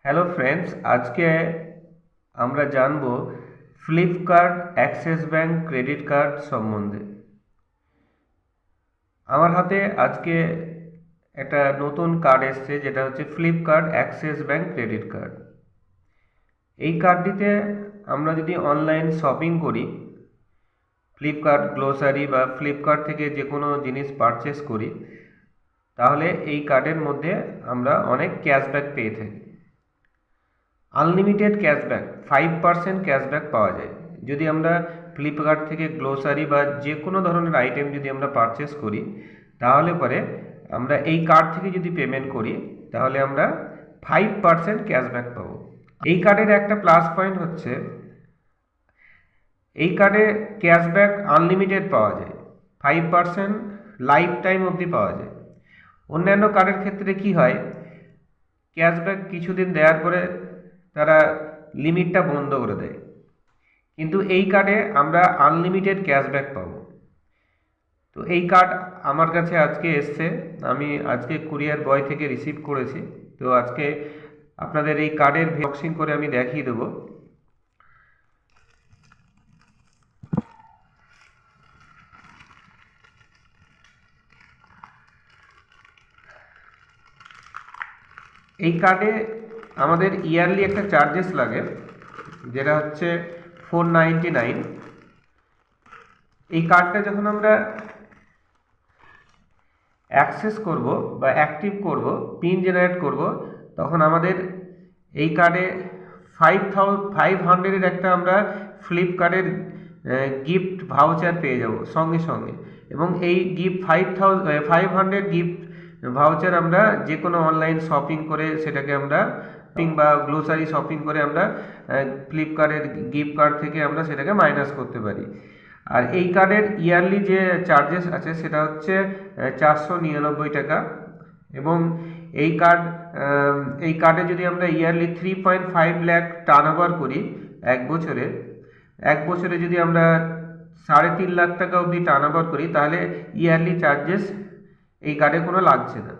Hello friends, আজকে আমরা জানব Flipkart Axis bank credit card সম্বন্ধে। আমার হাতে আজকে একটা নতুন কার্ড এসছে, যেটা হচ্ছে Flipkart Axis bank credit card. এই কার্ডটিতে আমরা যদি অনলাইন শপিং করি, ফ্লিপকার্ট গ্লোসারি বা ফ্লিপকার্ট থেকে যে কোনো জিনিস পারচেস করি, তাহলে এই কার্ডের মধ্যে আমরা অনেক ক্যাশব্যাক পেয়ে থাকি। আনলিমিটেড ক্যাশব্যাক 5% ক্যাশব্যাক পাওয়া যায় যদি আমরা ফ্লিপকার্ট থেকে গ্লোসারি বা যে কোনো ধরনের আইটেম যদি আমরা পারচেস করি, তাহলে পরে আমরা এই কার্ড থেকে যদি পেমেন্ট করি, তাহলে আমরা 5% ক্যাশব্যাক পাবো। এই কার্ডের একটা প্লাস পয়েন্ট হচ্ছে, এই কার্ডে ক্যাশব্যাক আনলিমিটেড পাওয়া যায়, 5% লাইফ টাইম অবধি পাওয়া যায়। অন্যান্য কার্ডের ক্ষেত্রে কি হয়, ক্যাশব্যাক কিছুদিন দেওয়ার পরে তারা লিমিটটা বন্ধ করে দেয়, কিন্তু এই কার্ডে আমরা আনলিমিটেড ক্যাশব্যাক পাবো। তো এই কার্ড আমার কাছে আজকে এসছে, আমি আজকে কুরিয়ার বয় থেকে রিসিভ করেছি। তো আজকে আপনাদের এই কার্ডের বক্সিং করে আমি দেখিয়ে দেবো। এই কার্ডে আমাদের ইয়ারলি একটা চার্জেস লাগে, যেটা হচ্ছে 499। এই কার্ডটা যখন আমরা অ্যাক্সেস করব বা অ্যাক্টিভ করব, পিন জেনারেট করব, তখন আমাদের এই কার্ডে 500 একটা আমরা ফ্লিপকার্টের গিফট ভাউচার পেয়ে যাব সঙ্গে সঙ্গে। এবং এই গিফট 500 গিফট ভাউচার আমরা যে কোনো অনলাইন শপিং করে সেটাকে আমরা বা গ্লোসারি শপিং করে আমরা ফ্লিপকার্টের গিফট কার্ড থেকে আমরা সেটাকে মাইনাস করতে পারি। আর এই কার্ডের ইয়ারলি যে চার্জেস আছে সেটা হচ্ছে 499 টাকা। এবং এই কার্ডে যদি আমরা ইয়ারলি 3.5 লাখ টার্ন ওভার করি এক বছরে যদি আমরা 3.5 লাখ টাকা অবধি টার্ন ওভার করি, তাহলে ইয়ারলি চার্জেস এই কার্ডে কোনো লাগছে না।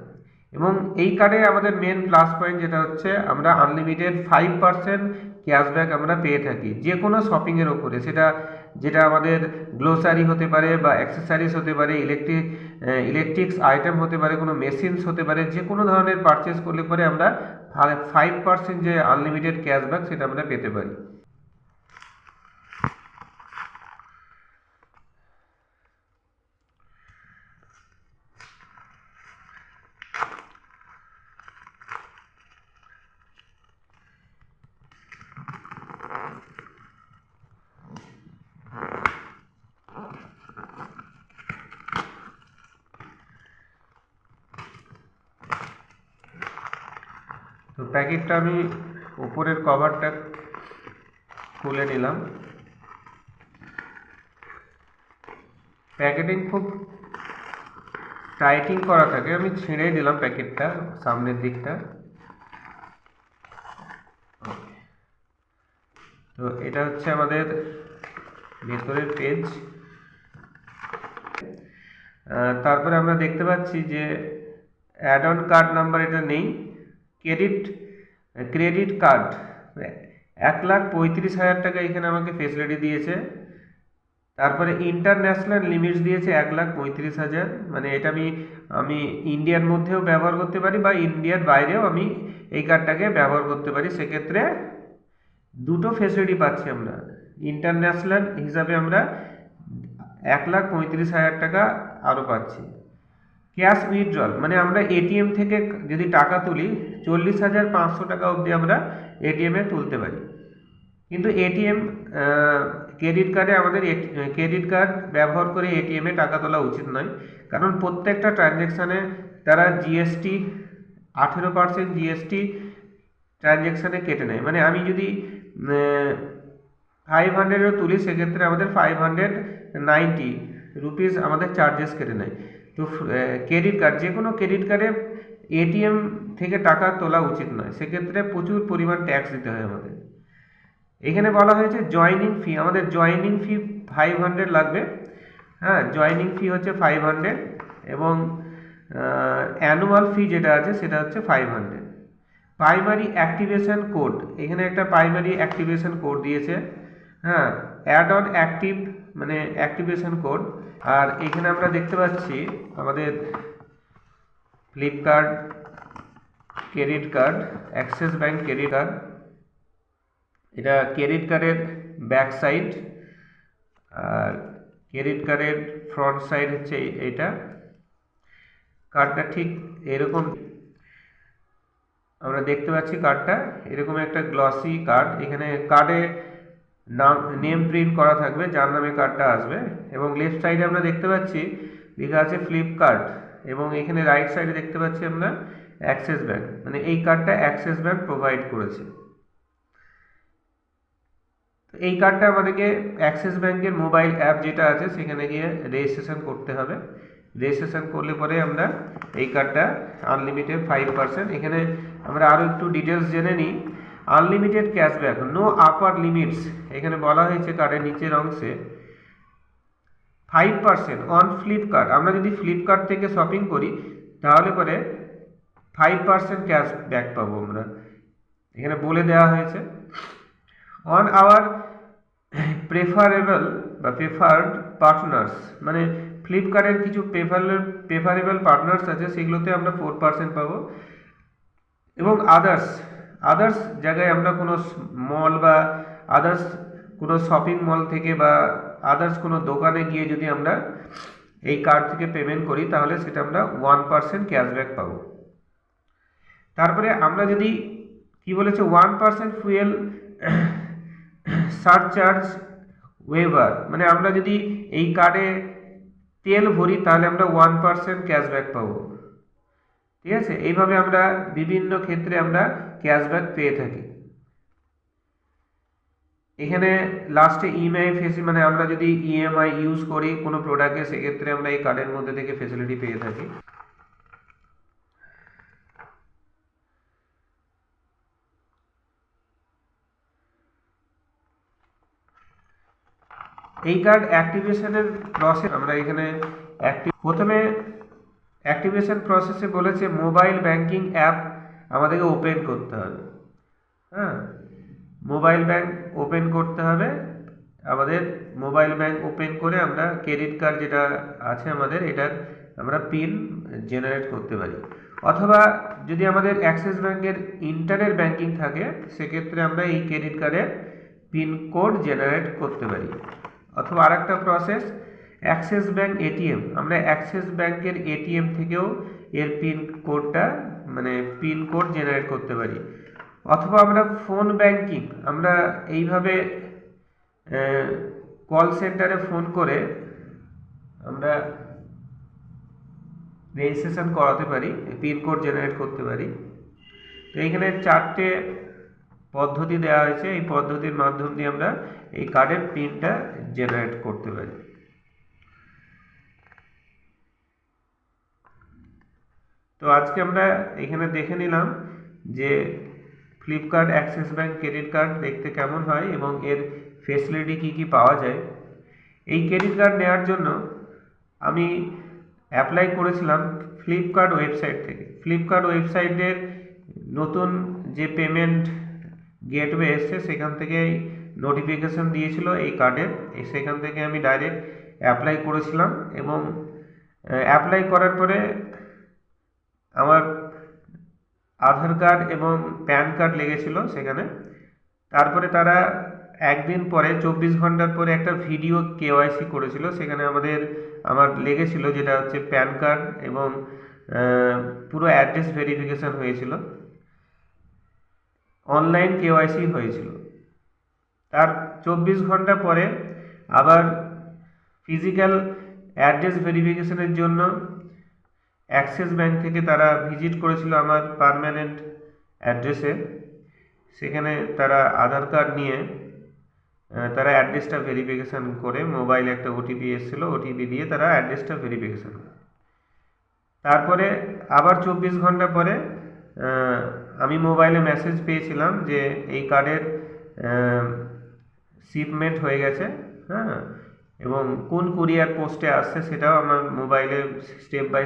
এবং এই কার্ডে আমাদের মেন প্লাস পয়েন্ট যেটা হচ্ছে, আমরা আনলিমিটেড 5% ক্যাশব্যাক আমরা পেয়ে থাকি যে কোনো শপিংয়ের ওপরে, যেটা আমাদের গ্লোসারি হতে পারে বা অ্যাক্সেসরিজ হতে পারে, ইলেকট্রিক্স আইটেম হতে পারে, কোনো মেশিনস হতে পারে, যে কোনো ধরনের পারচেস করলে পরে আমরা 5% যে আনলিমিটেড ক্যাশব্যাক সেটা আমরা পেতে পারি। তো প্যাকেটটা আমি উপরের কভারটা খুলে নিলাম। প্যাকেটিং খুব টাইটিং করা থাকে, আমি ছিঁড়ে দিলাম প্যাকেটটা সামনের দিকটা। তো এটা হচ্ছে আমাদের ভেতরের পেজ। তারপরে আমরা দেখতে পাচ্ছি যে অ্যাড অন কার্ড নাম্বার এটা নেই। ক্রেডিট কার্ড 1,35,000 টাকা এখানে আমাকে ফেসিলিটি দিয়েছে। তারপরে ইন্টারন্যাশনাল লিমিটস দিয়েছে 1,35,000, মানে এটা আমি ইন্ডিয়ার মধ্যেও ব্যবহার করতে পারি বা ইন্ডিয়ার বাইরেও আমি এই কার্ডটাকে ব্যবহার করতে পারি। সেক্ষেত্রে দুটো ফেসিলিটি পাচ্ছি আমরা। ইন্টারন্যাশনাল হিসাবে আমরা 1,35,000 টাকা আরও পাচ্ছি। ক্যাশ উইথড্রল মানে আমরা এটিএম থেকে যদি টাকা তুলি, 40,500 টাকা অবধি আমরা এটিএমে তুলতে পারি। কিন্তু ক্রেডিট কার্ডে আমাদের ক্রেডিট কার্ড ব্যবহার করে এটিএমে টাকা তোলা উচিত নয়, কারণ প্রত্যেকটা ট্রানজ্যাকশানে তারা জিএসটি 18% জিএসটি ট্রানজ্যাকশানে কেটে নেয়। মানে আমি যদি 500-ও তুলি, সেক্ষেত্রে আমাদের 590 রুপিস আমাদের চার্জেস কেটে নেয়। তো ক্রেডিট কার্ড, যে কোনো ক্রেডিট কার্ডে এটিএম থেকে টাকা তোলা উচিত নয়, সেক্ষেত্রে প্রচুর পরিমাণ ট্যাক্স দিতে হয় আমাদের। এখানে বলা হয়েছে জয়েনিং ফি, আমাদের জয়েনিং ফি 500 লাগবে। হ্যাঁ, জয়েনিং ফি হচ্ছে 500 এবং অ্যানুয়াল ফি যেটা আছে সেটা হচ্ছে 500। প্রাইমারি অ্যাক্টিভেশন কোড, এখানে একটা প্রাইমারি অ্যাক্টিভেশন কোড দিয়েছে, হ্যাঁ, অ্যাড অন অ্যাক্টিভ মানে অ্যাক্টিভেশন কোড। আর এখানে আমরা দেখতে পাচ্ছি আমাদের Flipkart credit card, Axis bank credit card, এটা ক্রেডিট কার্ডের ব্যাক সাইড, আর ক্রেডিট কার্ডের ফ্রন্ট সাইড হচ্ছে এইটা। কার্ডটা ঠিক এরকম আমরা দেখতে পাচ্ছি, কার্ডটা এরকম একটা গ্লসি কার্ড, এখানে কার্ডে নাম নেম প্রিন্ট করা থাকবে যার নামে কার্ডটা আসবে, এবং লেফট সাইডে আমরা দেখতে পাচ্ছি লেখা আছে ফ্লিপকার্ট, এবং এখানে রাইট সাইডে দেখতে পাচ্ছি আমরা অ্যাক্সিস ব্যাংক, মানে এই কার্ডটা অ্যাক্সিস ব্যাংক প্রোভাইড করেছে। এই কার্ডটা আমাদেরকে অ্যাক্সিস ব্যাংকের মোবাইল অ্যাপ যেটা আছে সেখানে গিয়ে রেজিস্ট্রেশন করতে হবে। রেজিস্ট্রেশন করলে পরে আমরা এই কার্ডটা আনলিমিটেড 5%, এখানে আমরা আরও একটু ডিটেলস জেনে নিই। Unlimited cashback, no upper limits, এখানে বলা হয়েছে কার্ডের নিচের অংশে 5% অন ফ্লিপকার্ট, আমরা যদি ফ্লিপকার্ট থেকে শপিং করি তাহলে পরে 5% ক্যাশব্যাক পাবো আমরা, এখানে বলে দেওয়া হয়েছে। অন আওয়ার প্রেফারেবল বা প্রেফার্ড পার্টনার্স, মানে ফ্লিপকার্টের কিছু প্রেফারেবল পার্টনার্স আছে সেগুলোতে আমরা 4% পাবো, এবং আদার্স জায়গায় আমরা কোনো মল বা আদার্স কোনো শপিং মল থেকে বা আদার্স কোনো দোকানে গিয়ে যদি আমরা এই কার্ড থেকে পেমেন্ট করি তাহলে সেটা আমরা 1% ক্যাশব্যাক পাবো। তারপরে আমরা যদি কি বলেছে 1% ফুয়েল সারচার্জ ওয়েভার, মানে আমরা যদি এই কার্ডে তেল ভরি তাহলে আমরা 1% ক্যাশব্যাক পাবো, ঠিক আছে। এইভাবে আমরা বিভিন্ন ক্ষেত্রে আমরা ক্যাশব্যাক পেয়ে থাকি। এখানে লাস্টে ইএমআই মানে আমরা যদি ইএমআই ইউজ করি কোনো প্রোডাক্টে সেক্ষেত্রে আমরা এই কার্ডের মধ্যে থেকে ফেসিলিটি পেয়ে থাকি। এই কার্ড অ্যাক্টিভেশনের প্রসেস আমরা এখানে প্রথমে অ্যাক্টিভেশন প্রসেসে বলেছে মোবাইল ব্যাংকিং অ্যাপ আমাদেরকে ওপেন করতে হবে, হ্যাঁ, মোবাইল ব্যাংক ওপেন করতে হবে। আমাদের মোবাইল ব্যাংক ওপেন করে আমরা ক্রেডিট কার্ড যেটা আছে আমাদের এটার আমরা পিন জেনারেট করতে পারি, অথবা যদি আমাদের অ্যাক্সিস ব্যাংকের ইন্টারনেট ব্যাংকিং থাকে সেক্ষেত্রে আমরা এই ক্রেডিট কার্ডের পিন কোড জেনারেট করতে পারি। অথবা আরেকটা প্রসেস অ্যাক্সিস ব্যাংক এটিএম, আমরা অ্যাক্সিস ব্যাংকের এটিএম থেকেও এর পিন কোডটা মানে পিন কোড জেনারেট করতে পারি। অথবা আমরা ফোন ব্যাংকিং, আমরা এইভাবে কল সেন্টারে ফোন করে আমরা রেজিস্ট্রেশন করাতে পারি, পিন কোড জেনারেট করতে পারি। তো এইখানে 4টে পদ্ধতি দেওয়া হয়েছে, এই পদ্ধতির মাধ্যম দিয়ে আমরা এই কার্ডের পিনটা জেনারেট করতে পারি। তো আজকে আমরা এখানে দেখে নিলাম যে Flipkart Axis bank credit card দেখতে কেমন হয় এবং এর ফেসিলিটি কি কি পাওয়া যায়। এই ক্রেডিট কার্ড নেওয়ার জন্য আমি অ্যাপ্লাই করেছিলাম ফ্লিপকার্ট ওয়েবসাইট থেকে। ফ্লিপকার্ট ওয়েবসাইটের নতুন যে পেমেন্ট গেটওয়ে এসছে সেখান থেকে নোটিফিকেশন দিয়েছিল এই কার্ডের, সেখান থেকে আমি ডাইরেক্ট অ্যাপ্লাই করেছিলাম, এবং অ্যাপ্লাই করার পরে আমার আধার কার্ড এবং প্যান কার্ড লেগেছিল সেখানে। তারপরে তারা একদিন পরে 24 ঘন্টার পরে একটা ভিডিও কেওয়াইসি করেছিল, সেখানে আমার লেগেছিল যেটা হচ্ছে প্যান কার্ড এবং পুরো অ্যাড্রেস ভেরিফিকেশন হয়েছিল, অনলাইন কেওয়াইসি হয়েছিল। তার 24 ঘন্টা পরে আবার ফিজিক্যাল অ্যাড্রেস ভেরিফিকেশনের জন্য অ্যাক্সিস ব্যাংক থেকে তারা ভিজিট করেছিল আমার পার্মানেন্ট অ্যাড্রেসে। সেখানে তারা আধার কার্ড নিয়ে তারা অ্যাড্রেসটা ভেরিফিকেশান করে মোবাইলে একটা ওটিপি এসেছিলো, ওটিপি দিয়ে তারা অ্যাড্রেসটা ভেরিফিকেশান করে। তারপরে আবার 24 ঘন্টা পরে আমি মোবাইলে মেসেজ পেয়েছিলাম যে এই কার্ডের শিপমেন্ট হয়ে গেছে, হ্যাঁ, এবং কোন কুরিয়ার পোস্টে আসছে সেটাও আমার মোবাইলে স্টেপ বাই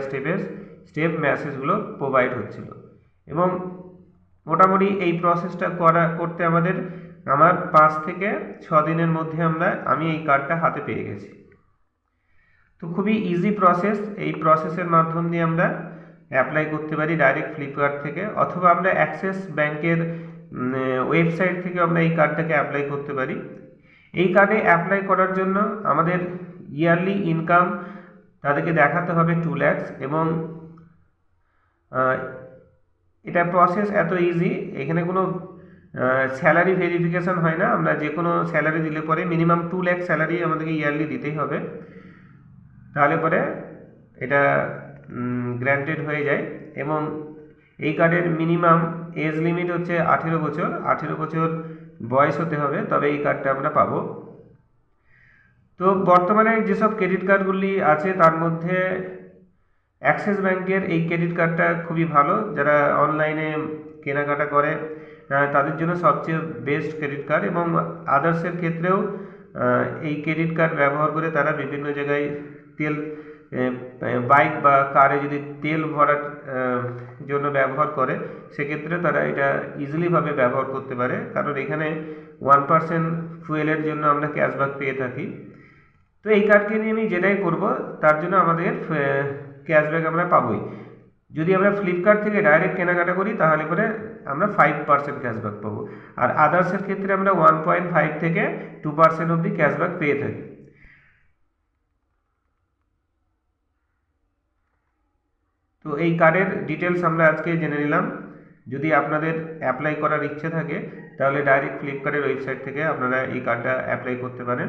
স্টেপ মেসেজগুলো প্রোভাইড হচ্ছিল। এবং মোটামুটি এই প্রসেসটা করতে আমার 5 থেকে 6 দিনের মধ্যে আমি এই কার্ডটা হাতে পেয়ে গেছি। তো খুবই ইজি প্রসেস। এই প্রসেসের মাধ্যম দিয়ে আমরা অ্যাপ্লাই করতে পারি ডাইরেক্ট ফ্লিপকার্ট থেকে, অথবা আমরা অ্যাক্সিস ব্যাংকের ওয়েবসাইট থেকে আমরা এই কার্ডটাকে অ্যাপ্লাই করতে পারি। এই কার্ডে অ্যাপ্লাই করার জন্য আমাদের ইয়ারলি ইনকাম তাদেরকে দেখাতে হবে 2 লাখ, এবং এটা প্রসেস এত ইজি, এখানে কোনো স্যালারি ভেরিফিকেশন হয় না। আমরা যে কোনো স্যালারি দিলে পরে মিনিমাম 2 লাখ স্যালারি আমাদেরকে ইয়ারলি দিতেই হবে, তাহলে পরে এটা গ্র্যান্টেড হয়ে যায়। এবং এই কার্ডের মিনিমাম এজ লিমিট হচ্ছে 18 বছর। 18 বছর বয়স হতে হবে, তবে এই কার্ডটা আমরা পাবো। তো বর্তমানে যেসব ক্রেডিট কার্ডগুলি আছে তার মধ্যে অ্যাক্সিস ব্যাংকের এই ক্রেডিট কার্ডটা খুবই ভালো। যারা অনলাইনে কেনাকাটা করে তাদের জন্য সবচেয়ে বেস্ট ক্রেডিট কার্ড, এবং আদার্সের ক্ষেত্রেও এই ক্রেডিট কার্ড ব্যবহার করে তারা বিভিন্ন জায়গায় তেল, বাইক বা কারে যদি তেল ভরার জন্য ব্যবহার করে, সেক্ষেত্রে তারা এটা ইজিলিভাবে ব্যবহার করতে পারে, কারণ এখানে 1% ফুয়েলের জন্য আমরা ক্যাশব্যাক পেয়ে থাকি। তো এই কার্ডকে নিয়ে আমি যেটাই করব তার জন্য আমাদের ক্যাশব্যাক আমরা পাবোই। যদি আমরা ফ্লিপকার্ট থেকে ডাইরেক্ট কেনাকাটা করি তাহলে পরে আমরা 5% ক্যাশব্যাক পাবো, আর আদার্সের ক্ষেত্রে আমরা 1.5 থেকে 2% অবধি ক্যাশব্যাক পেয়ে থাকি। তো এই কার্ডের ডিটেলস আমরা আজকে জেনে নিলাম। যদি আপনাদের অ্যাপ্লাই করার ইচ্ছে থাকে তাহলে ডাইরেক্ট ফ্লিপকার্টের ওয়েবসাইট থেকে আপনারা এই কার্ডটা অ্যাপ্লাই করতে পারেন।